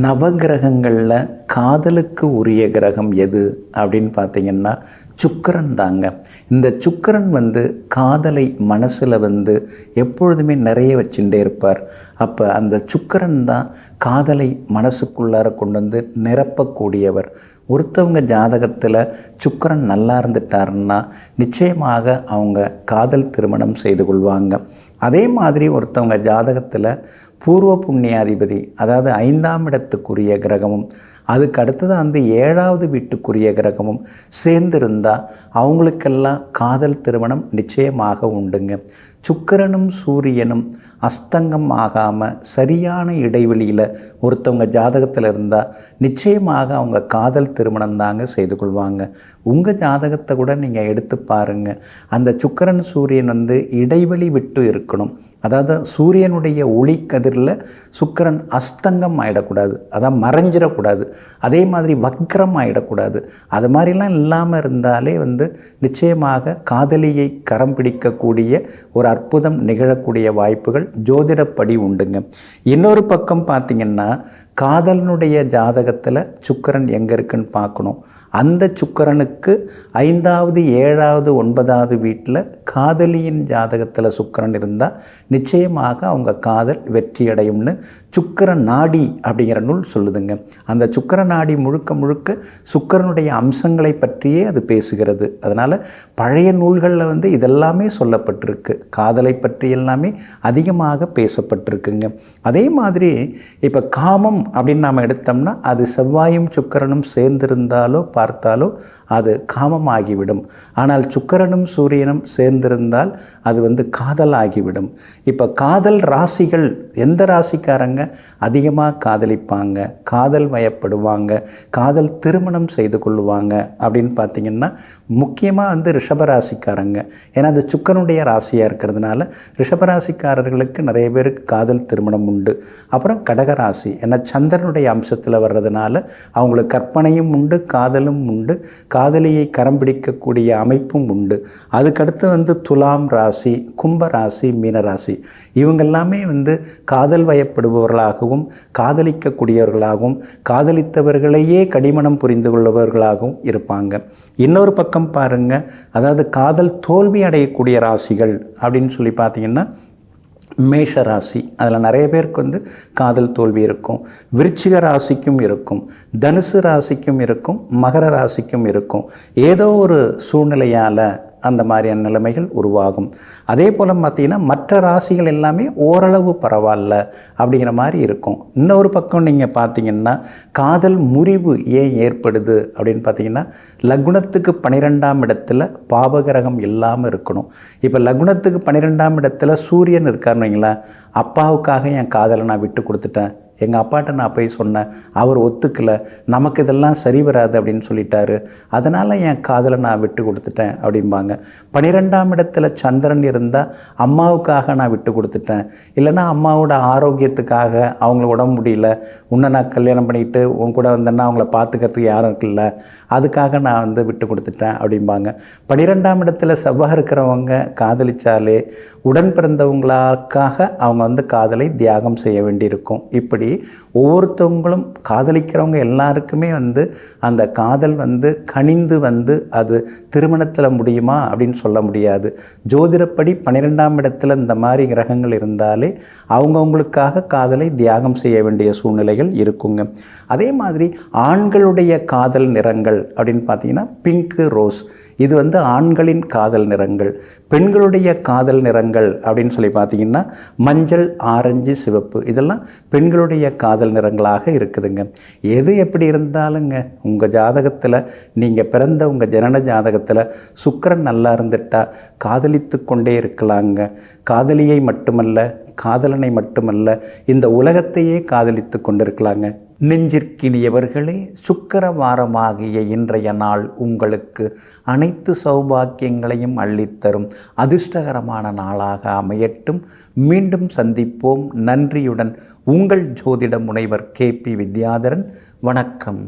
நவகிரகங்களில் காதலுக்கு உரிய கிரகம் எது அப்படின்னு பார்த்தீங்கன்னா சுக்கிரன் தாங்க. இந்த சுக்கிரன் காதலை மனசில் எப்பொழுதுமே நிறைய வச்சுட்டே இருப்பார். அப்போ அந்த சுக்கிரன் தான் காதலை மனசுக்குள்ளார கொண்டு நிரப்பக்கூடியவர். ஒருத்தவங்க ஜாதகத்தில் சுக்கிரன் நல்லா இருந்துட்டாருன்னா நிச்சயமாக அவங்க காதல் திருமணம் செய்து கொள்வாங்க. அதே மாதிரி ஒருத்தவங்க ஜாதகத்தில் பூர்வ புண்ணியாதிபதி, அதாவது 5ஆம் இடத்துக்குரிய கிரகமும் அதுக்கு அடுத்தது 7வது வீட்டுக்குரிய கிரகமும் சேர்ந்திருந்தால் அவங்களுக்கெல்லாம் காதல் திருமணம் நிச்சயமாக உண்டுங்க. சுக்கிரனும் சூரியனும் அஸ்தங்கம் ஆகாமல் சரியான இடைவெளியில் ஒருத்தவங்க ஜாதகத்தில் இருந்தால் நிச்சயமாக அவங்க காதல் திருமணம் தாங்க செய்து கொள்வாங்க. உங்கள் ஜாதகத்தை கூட நீங்கள் எடுத்து பாருங்கள். அந்த சுக்கிரன் சூரியன் இடைவெளி விட்டு இருக்கணும். அதாவது சூரியனுடைய ஒளிக்கதிரில் சுக்கிரன் அஸ்தங்கம் ஆகிடக்கூடாது, அதான் மறைஞ்சிடக்கூடாது. அதே மாதிரி வக்ரம் ஆகிடக்கூடாது. அது மாதிரிலாம் இல்லாமல் இருந்தாலே நிச்சயமாக காதலியை கரம் பிடிக்கக்கூடிய ஒரு அற்புதம் நிகழக்கூடிய வாய்ப்புகள் ஜோதிடப்படி உண்டுங்க. இன்னொரு பக்கம் பார்த்திங்கன்னா காதலனுடைய ஜாதகத்தில் சுக்கிரன் எங்கே இருக்குன்னு பார்க்கணும். அந்த சுக்கிரனுக்கு 5வது 7வது 9வது வீட்டில் காதலியின் ஜாதகத்தில் சுக்கிரன் இருந்தால் நிச்சயமாக அவங்க காதல் வெற்றி அடையும்னு சுக்கிர நாடி அப்படிங்கிற நூல் சொல்லுதுங்க. அந்த சுக்கிர நாடி முழுக்க முழுக்க சுக்கிரனுடைய அம்சங்களை பற்றியே அது பேசுகிறது. அதனால் பழைய நூல்களில் இதெல்லாமே சொல்லப்பட்டிருக்கு. காதலை பற்றி எல்லாமே அதிகமாக பேசப்பட்டிருக்குங்க. அதே மாதிரி இப்போ காமம் அப்படின்னு நாம் எடுத்தோம்னா அது செவ்வாயும் சுக்கிரனும் சேர்ந்திருந்தாலோ பார்த்தாலோ அது காமம் ஆகிவிடும். ஆனால் சுக்கிரனும் சூரியனும் சேர்ந்திருந்தால் அது காதல் ஆகிவிடும். இப்போ காதல் ராசிகள், எந்த ராசிக்காரங்க அதிகமாக காதலிப்பாங்க, காதல் வயப்படுவாங்க, காதல் திருமணம் செய்து கொள்வாங்க அப்படின்னு பார்த்திங்கன்னா முக்கியமாக ரிஷபராசிக்காரங்க. ஏன்னா அது சுக்கிரனுடைய ராசியாக இருக்கிறதுனால ரிஷபராசிக்காரர்களுக்கு நிறைய பேருக்கு காதல் திருமணம் உண்டு. அப்புறம் கடகராசி, ஏன்னா சந்திரனுடைய அம்சத்தில் வர்றதுனால அவங்களுக்கு கற்பனையும் உண்டு, காதலும் உண்டு, காதலியை கரம் பிடிக்கக்கூடிய அமைப்பும் உண்டு. அதுக்கடுத்து துலாம் ராசி, கும்ப ராசி, மீனராசி இவங்கெல்லாமே காதல் வயப்படுபவர்களாகவும் காதலிக்கக்கூடியவர்களாகவும் காதலித்தவர்களையே கடிமணம் புரிந்து கொள்பவர்களாகவும் இருப்பாங்க. இன்னொரு பக்கம் பாருங்கள், அதாவது காதல் தோல்வி அடையக்கூடிய ராசிகள் அப்படின்னு சொல்லி பார்த்தீங்கன்னா மேஷ ராசி, அதில் நிறைய பேருக்கு காதல் தோல்வி இருக்கும். விருச்சிக ராசிக்கும் இருக்கும், தனுசு ராசிக்கும் இருக்கும், மகர ராசிக்கும் இருக்கும். ஏதோ ஒரு சூழ்நிலையால் அந்த மாதிரியான நிலைமைகள் உருவாகும். அதே போல் பார்த்திங்கன்னா மற்ற ராசிகள் எல்லாமே ஓரளவு பரவாயில்ல அப்படிங்கிற மாதிரி இருக்கும். இன்னொரு பக்கம் நீங்கள் பார்த்திங்கன்னா காதல் முறிவு ஏன் ஏற்படுது அப்படின்னு பார்த்திங்கன்னா லக்னத்துக்கு 12ஆம் இடத்துல பாபகிரகம் இல்லாமல் இருக்கணும். இப்போ லக்னத்துக்கு 12ஆம் இடத்துல சூரியன் இருக்காருன்னு வைங்களேன், அப்பாவுக்காக என் காதலை நான் விட்டு கொடுத்துட்டேன், எங்கள் அப்பாட்ட நான் போய் சொன்னேன், அவர் ஒத்துக்கலை, நமக்கு இதெல்லாம் சரி வராது அப்படின்னு சொல்லிட்டாரு, அதனால் என் காதலை நான் விட்டு கொடுத்துட்டேன் அப்படிம்பாங்க. 12ஆம் இடத்துல சந்திரன் இருந்தால் அம்மாவுக்காக நான் விட்டு கொடுத்துட்டேன், இல்லைனா அம்மாவோட ஆரோக்கியத்துக்காக அவங்கள உடம்பு முடியல, உன்னை நான் கல்யாணம் பண்ணிக்கிட்டு உன் கூட வந்தேன்னா அவங்கள பார்த்துக்கிறதுக்கு யாரும் இருக்குல்ல, அதுக்காக நான் விட்டு கொடுத்துட்டேன் அப்படிம்பாங்க. 12ஆம் இடத்துல செவ்வாய் இருக்கிறவங்க காதலிச்சாலே உடன் பிறந்தவங்களுக்காக அவங்க காதலை தியாகம் செய்ய வேண்டியிருக்கும். இப்படி ஒவ்வொருத்தவங்களும் காதலிக்கிறவங்க எல்லாருக்குமே அந்த காதல் கனிந்து அது திருமணத்தில் முடியுமா அப்படின்னு சொல்ல முடியாது. ஜோதிடப்படி 12ஆம் இடத்துல இந்த மாதிரி கிரகங்கள் இருந்தாலே அவங்கவுங்களுக்காக காதலை தியாகம் செய்ய வேண்டிய சூழ்நிலைகள் இருக்குங்க. அதே மாதிரி ஆண்களுடைய காதல் நிறங்கள் அப்படின்னு பார்த்தீங்கன்னா பிங்க், ரோஸ், இது ஆண்களின் காதல் நிறங்கள். பெண்களுடைய காதல் நிறங்கள் அப்படின்னு சொல்லி பார்த்தீங்கன்னா மஞ்சள், ஆரஞ்சு, சிவப்பு, இதெல்லாம் பெண்களுடைய காதல் நிறங்களாக இருக்குதுங்க. எது எப்படி இருந்தாலுங்க உங்கள் ஜாதகத்தில், நீங்கள் பிறந்த உங்கள் ஜனன ஜாதகத்தில் சுக்கிரன் நல்லா இருந்துட்டா காதலித்து கொண்டே இருக்கலாங்க. காதலியை மட்டுமல்ல, காதலனை மட்டுமல்ல, இந்த உலகத்தையே காதலித்து கொண்டிருக்கலாங்க. நெஞ்சிற்கினியவர்களே, சுக்கிரவாரமாகிய இன்றைய நாள் உங்களுக்கு அனைத்து சௌபாக்கியங்களையும் அள்ளித்தரும் அதிர்ஷ்டகரமான நாளாக அமையட்டும். மீண்டும் சந்திப்போம். நன்றியுடன் உங்கள் ஜோதிட முனைவர் KP வித்யாதரன். வணக்கம்.